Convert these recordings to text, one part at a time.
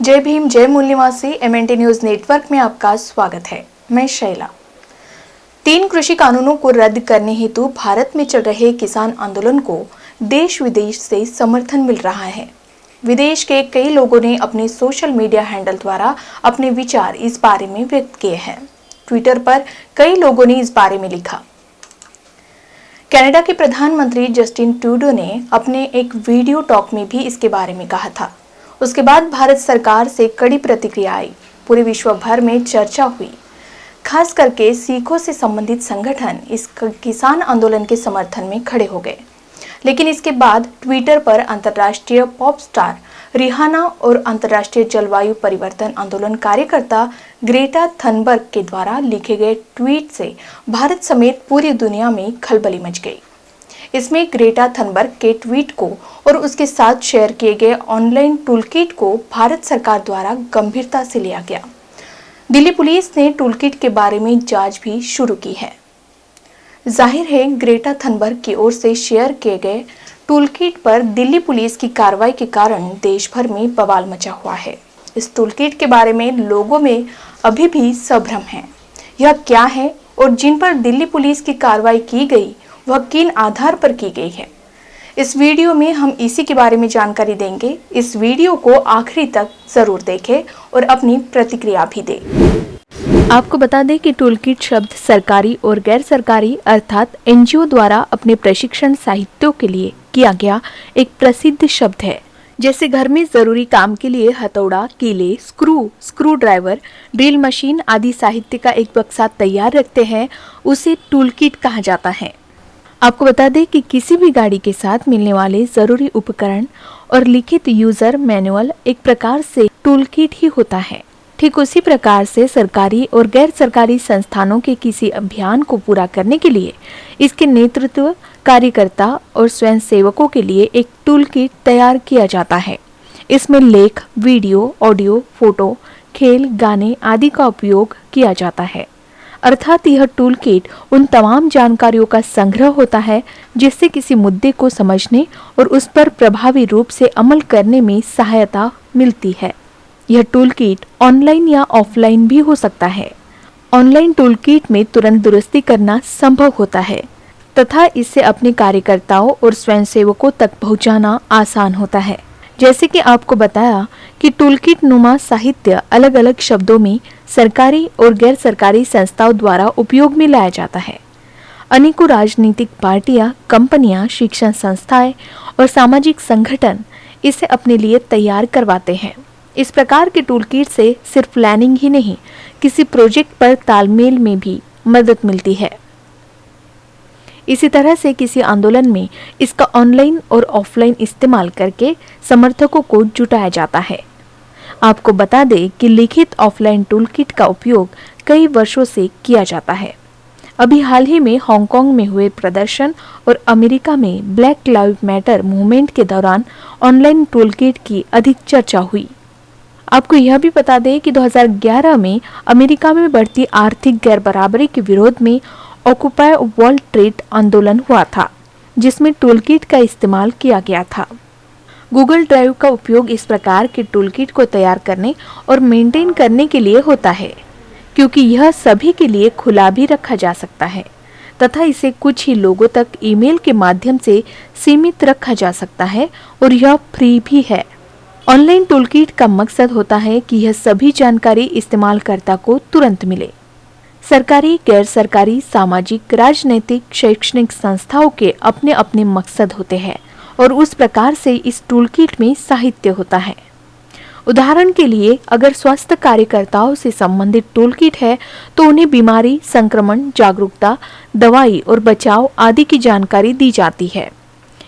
जय भीम, जय मूल निवासी। MNT न्यूज नेटवर्क में आपका स्वागत है। मैं शैला। 3 कृषि कानूनों को रद्द करने हेतु भारत में चल रहे किसान आंदोलन को देश विदेश से समर्थन मिल रहा है। विदेश के कई लोगों ने अपने सोशल मीडिया हैंडल द्वारा अपने विचार इस बारे में व्यक्त किए हैं। ट्विटर पर कई लोगों ने इस बारे में लिखा। कनाडा के प्रधानमंत्री जस्टिन ट्रूडो ने अपने एक वीडियो टॉक में भी इसके बारे में कहा था। उसके बाद भारत सरकार से कड़ी प्रतिक्रिया आई। पूरे विश्व भर में चर्चा हुई। खास करके सिखों से संबंधित संगठन इस किसान आंदोलन के समर्थन में खड़े हो गए। लेकिन इसके बाद ट्विटर पर अंतर्राष्ट्रीय पॉप स्टार रिहाना और अंतर्राष्ट्रीय जलवायु परिवर्तन आंदोलन कार्यकर्ता ग्रेटा थनबर्ग के द्वारा लिखे गए ट्वीट से भारत समेत पूरी दुनिया में खलबली मच गई। इसमें ग्रेटा थनबर्ग के ट्वीट को और उसके साथ शेयर किए गए ऑनलाइन टूलकिट को भारत सरकार द्वारा गंभीरता से लिया गया। दिल्ली पुलिस ने टूलकिट के बारे में जांच भी शुरू की है। जाहिर है, ग्रेटा थनबर्ग की ओर से शेयर किए गए टूलकिट पर दिल्ली पुलिस की कार्रवाई के कारण देश भर में बवाल मचा हुआ है। इस टूलकिट के बारे में लोगों में अभी भी संभ्रम है। यह क्या है और जिन पर दिल्ली पुलिस की कार्रवाई की गई वह किन आधार पर की गई है, इस वीडियो में हम इसी के बारे में जानकारी देंगे। इस वीडियो को आखिरी तक जरूर देखें और अपनी प्रतिक्रिया भी दें। आपको बता दें कि टूलकिट शब्द सरकारी और गैर सरकारी अर्थात NGO द्वारा अपने प्रशिक्षण साहित्यों के लिए किया गया एक प्रसिद्ध शब्द है। जैसे घर में जरूरी काम के लिए हथौड़ा, कीले, स्क्रू ड्राइवर, ड्रिल मशीन आदि साहित्य का एक बक्सा तैयार रखते हैं, उसे टूलकिट कहा जाता है। आपको बता दें कि किसी भी गाड़ी के साथ मिलने वाले जरूरी उपकरण और लिखित यूजर मैनुअल एक प्रकार से टूलकिट ही होता है। ठीक उसी प्रकार से सरकारी और गैर सरकारी संस्थानों के किसी अभियान को पूरा करने के लिए इसके नेतृत्व कार्यकर्ता और स्वयंसेवकों के लिए एक टूलकिट तैयार किया जाता है। इसमें लेख, वीडियो, ऑडियो, फोटो, खेल, गाने आदि का उपयोग किया जाता है। अर्थात यह टूलकिट उन तमाम जानकारियों का संग्रह होता है जिससे किसी मुद्दे को समझने और उस पर प्रभावी रूप से अमल करने में सहायता मिलती है। यह टूलकिट ऑनलाइन या ऑफलाइन भी हो सकता है। ऑनलाइन टूलकिट में तुरंत दुरुस्ती करना संभव होता है तथा इससे अपने कार्यकर्ताओं और स्वयंसेवकों तक पहुंचाना आसान होता है। जैसे कि आपको बताया कि टूलकिट नुमा साहित्य अलग अलग शब्दों में सरकारी और गैर सरकारी संस्थाओं द्वारा उपयोग में लाया जाता है। अनेकों राजनीतिक पार्टियां, कंपनियां, शिक्षण संस्थाएं और सामाजिक संगठन इसे अपने लिए तैयार करवाते हैं। इस प्रकार के टूलकिट से सिर्फ प्लानिंग ही नहीं, किसी प्रोजेक्ट पर तालमेल में भी मदद मिलती है। इसी तरह से किसी आंदोलन में इसका ऑनलाइन और ऑफलाइन इस्तेमाल करके समर्थकों को जुटाया जाता है। आपको बता दें कि लिखित ऑफलाइन टूलकिट का उपयोग कई वर्षों से किया जाता है। अभी हाल ही में हांगकांग में हुए प्रदर्शन और अमेरिका में ब्लैक लाइव्स मैटर मूवमेंट के दौरान ऑनलाइन टूलकिट की अधिक चर्चा हुई। आपको यह भी बता दें कि 2011 में अमेरिका में बढ़ती आर्थिक गैरबराबरी के विरोध में ऑक्युपाई वॉल स्ट्रीट आंदोलन हुआ था, जिसमें टूलकिट का इस्तेमाल किया गया था। गूगल ड्राइव का उपयोग इस प्रकार के टूलकिट को तैयार करने और मेंटेन करने के लिए होता है, क्योंकि यह सभी के लिए खुला भी रखा जा सकता है तथा इसे कुछ ही लोगों तक ईमेल के माध्यम से सीमित रखा जा सकता है और यह फ्री भी है। ऑनलाइन टूलकिट का मकसद होता है कि यह सभी जानकारी इस्तेमालकर्ता को तुरंत मिले। सरकारी, गैर सरकारी, सामाजिक, राजनीतिक, शैक्षणिक संस्थाओं के अपने अपने मकसद होते हैं और उस प्रकार से इस टूलकिट में साहित्य होता है। उदाहरण के लिए, अगर स्वास्थ्य कार्यकर्ताओं से संबंधित टूलकिट है तो उन्हें बीमारी, संक्रमण, जागरूकता, दवाई और बचाव आदि की जानकारी दी जाती है।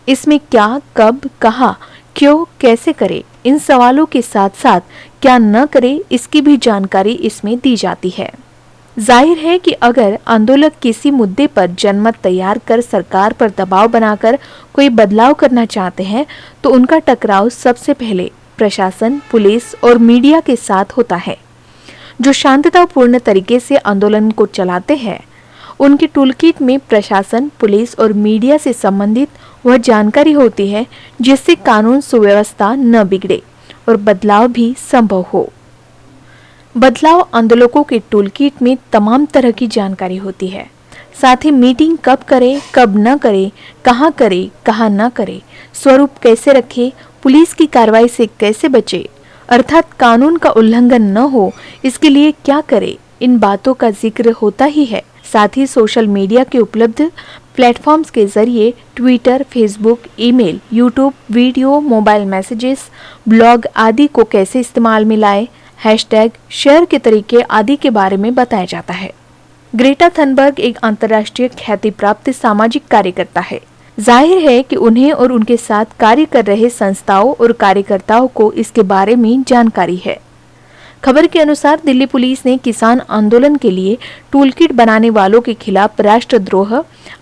इसमें क्या, कब, कहाँ, क्यों, कैसे करें, इन सवालों के साथ साथ क्या न करें इसकी भी जानकारी इसमें दी जाती है। जाहिर है कि अगर आंदोलक किसी मुद्दे पर जनमत तैयार कर सरकार पर दबाव बनाकर कोई बदलाव करना चाहते हैं तो उनका टकराव सबसे पहले प्रशासन, पुलिस और मीडिया के साथ होता है। जो शांतिपूर्ण तरीके से आंदोलन को चलाते हैं उनकी टूलकिट में प्रशासन, पुलिस और मीडिया से संबंधित वह जानकारी होती है जिससे कानून सुव्यवस्था न बिगड़े और बदलाव भी संभव हो। बदलाव आंदोलकों के टूलकिट में तमाम तरह की जानकारी होती है। साथ ही मीटिंग कब करें, कब न करें, कहाँ न करें, स्वरूप कैसे रखें, पुलिस की कार्रवाई से कैसे बचे, अर्थात कानून का उल्लंघन न हो इसके लिए क्या करें, इन बातों का जिक्र होता ही है। साथ ही सोशल मीडिया के उपलब्ध प्लेटफॉर्म्स के जरिए Twitter, Facebook, email, YouTube, video, mobile messages, blog आदि को कैसे इस्तेमाल में लाए, हैशटैग, शेयर के तरीके आदि के बारे में बताया जाता है। ग्रेटा थनबर्ग एक अंतर्राष्ट्रीय ख्याति प्राप्त सामाजिक कार्यकर्ता है। जाहिर है कि उन्हें और उनके साथ कार्य कर रहे संस्थाओं और कार्यकर्ताओं को इसके बारे में जानकारी है। खबर के अनुसार दिल्ली पुलिस ने किसान आंदोलन के लिए टूलकिट बनाने वालों के खिलाफ राष्ट्रद्रोह,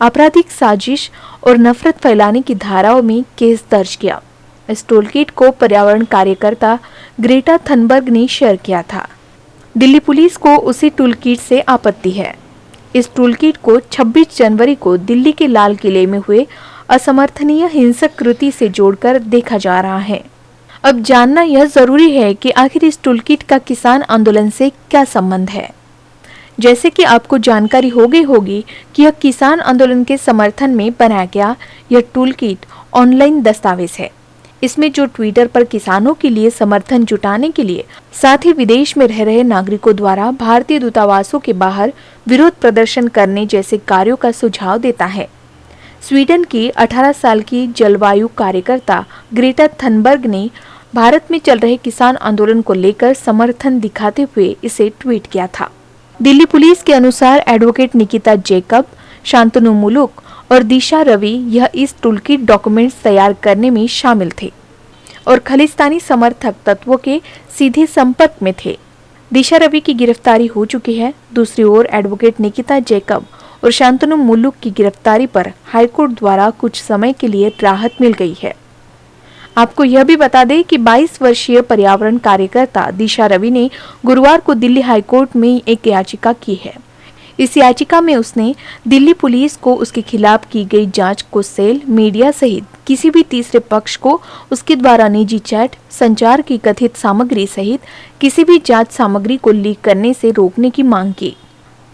आपराधिक साजिश और नफरत फैलाने की धाराओं में केस दर्ज किया। इस टूलकिट को पर्यावरण कार्यकर्ता ग्रेटा थनबर्ग ने शेयर किया था। दिल्ली पुलिस को उसी टूलकिट से आपत्ति है। इस टूलकिट को 26 जनवरी को दिल्ली के लाल किले में हुए असमर्थनीय हिंसक कृति से जोड़कर देखा जा रहा है। अब जानना यह जरूरी है कि आखिर इस टूलकिट का किसान आंदोलन से क्या संबंध है। जैसे कि आपको जानकारी हो गई होगी कि यह किसान आंदोलन के समर्थन में बनाया गया यह टूलकिट ऑनलाइन दस्तावेज है। इसमें जो ट्विटर पर किसानों के लिए समर्थन जुटाने के लिए साथ ही विदेश में रह रहे नागरिकों द्वारा भारतीय दूतावासों के बाहर विरोध प्रदर्शन करने जैसे कार्यों का सुझाव देता है। स्वीडन की 18 साल की जलवायु कार्यकर्ता ग्रेटा थनबर्ग ने भारत में चल रहे किसान आंदोलन को लेकर समर्थन दिखाते हुए इसे ट्वीट किया था। दिल्ली पुलिस के अनुसार एडवोकेट निकिता जैकब, शांतनु मुलुक और दिशा रवि यह इस टूलकिट डॉक्यूमेंट्स तैयार करने में शामिल थे और खालिस्तानी समर्थक तत्वों के सीधे संपर्क में थे। दिशा रवि की गिरफ्तारी हो चुकी है। दूसरी ओर एडवोकेट निकिता जैकब और शांतनु मुलुक की गिरफ्तारी पर हाईकोर्ट द्वारा कुछ समय के लिए राहत मिल गई है। आपको यह भी बता दें कि 22 वर्षीय पर्यावरण कार्यकर्ता दिशा रवि ने गुरुवार को दिल्ली हाईकोर्ट में एक याचिका की है। इस याचिका में उसने दिल्ली पुलिस को उसके खिलाफ की गई जांच को सेल, मीडिया सहित किसी भी तीसरे पक्ष को उसके द्वारा निजी चैट, संचार की कथित सामग्री सहित किसी भी जांच सामग्री को लीक करने से रोकने की मांग की।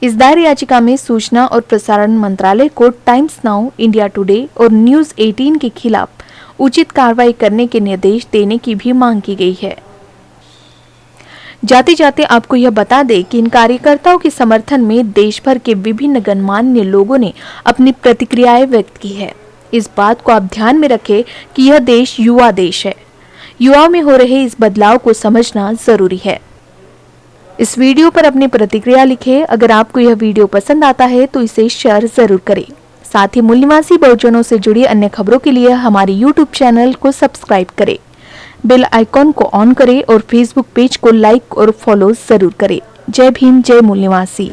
इस दायर याचिका में सूचना और प्रसारण मंत्रालय को टाइम्स नाउ, इंडिया टुडे और न्यूज 18 के खिलाफ उचित कार्रवाई करने के निर्देश देने की भी मांग की गई है। जाते जाते आपको यह बता दें कि इन कार्यकर्ताओं के समर्थन में देश भर के विभिन्न गणमान्य लोगों ने अपनी प्रतिक्रियाएं व्यक्त की है। इस बात को आप ध्यान में रखें कि यह देश युवा देश है। युवाओं में हो रहे इस बदलाव को समझना जरूरी है। इस वीडियो पर अपनी प्रतिक्रिया लिखें। अगर आपको यह वीडियो पसंद आता है तो इसे शेयर जरूर करें। साथ ही मूल निवासी बहुजनों से जुड़ी अन्य खबरों के लिए हमारे YouTube चैनल को सब्सक्राइब करें, बेल आइकॉन को ऑन करें और फेसबुक पेज को लाइक और फॉलो जरूर करें। जय भीम, जय मूल निवासी।